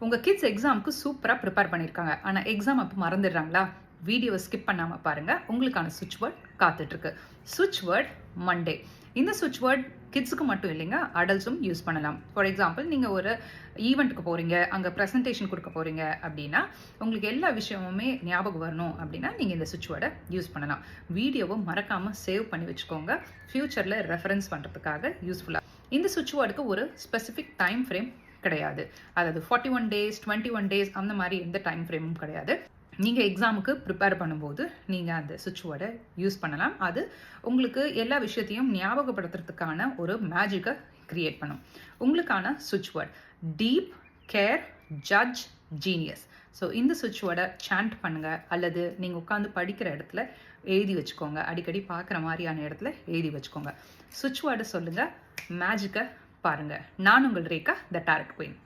உங்கள் கிட்ஸ் எக்ஸாமுக்கு சூப்பராக ப்ரிப்பேர் பண்ணியிருக்காங்க. ஆனால் எக்ஸாம் அப்போ மறந்துடுறாங்களா? வீடியோவை ஸ்கிப் பண்ணாமல் பாருங்கள். உங்களுக்கான சுவிட்ச் வேர்ட் காத்துட்ருக்கு. சுவிட்ச் வேர்ட் மண்டே. இந்த சுவிட்ச் வேர்ட் கிட்ஸுக்கு மட்டும் இல்லைங்க, அடல்ட்ஸும் யூஸ் பண்ணலாம். ஃபார் எக்ஸாம்பிள், நீங்கள் ஒரு ஈவெண்ட்டுக்கு போகிறீங்க, அங்கே ப்ரெசன்டேஷன் கொடுக்க போகிறீங்க அப்படின்னா, உங்களுக்கு எல்லா விஷயமுமே ஞாபகம் வரணும் அப்படின்னா நீங்கள் இந்த சுவிட்ச் வேர்டை யூஸ் பண்ணலாம். வீடியோவை மறக்காமல் சேவ் பண்ணி வச்சுக்கோங்க, ஃப்யூச்சரில் ரெஃபரன்ஸ் பண்ணுறதுக்காக யூஸ்ஃபுல்லாக. இந்த சுவிட்ச் வேர்டுக்கு ஒரு ஸ்பெசிஃபிக் டைம் ஃப்ரேம் கிடையாது. அதாவது 41 டேஸ் 21 டேஸ் அந்த மாதிரி எந்த டைம் ஃப்ரேமும் கிடையாது. நீங்கள் எக்ஸாமுக்கு ப்ரிப்பேர் பண்ணும்போது நீங்கள் அந்த சுவிட்ச் வேர்டை யூஸ் பண்ணலாம். அது உங்களுக்கு எல்லா விஷயத்தையும் ஞாபகப்படுத்துறதுக்கான ஒரு மேஜிக்கை கிரியேட் பண்ணும். உங்களுக்கான சுவிட்ச் word deep, care, judge, genius. So இந்த சுவிட்ச் வேர்டை சாண்ட் பண்ணுங்கள், அல்லது நீங்கள் உட்காந்து படிக்கிற இடத்துல எழுதி வச்சுக்கோங்க. அடிக்கடி பார்க்குற மாதிரியான இடத்துல எழுதி வச்சுக்கோங்க. சுவிட்ச் வேர்டை சொல்லுங்கள், மேஜிக்கை பாருங்கள். நான் உங்கள் ரேகா, த டாரட் குயின்.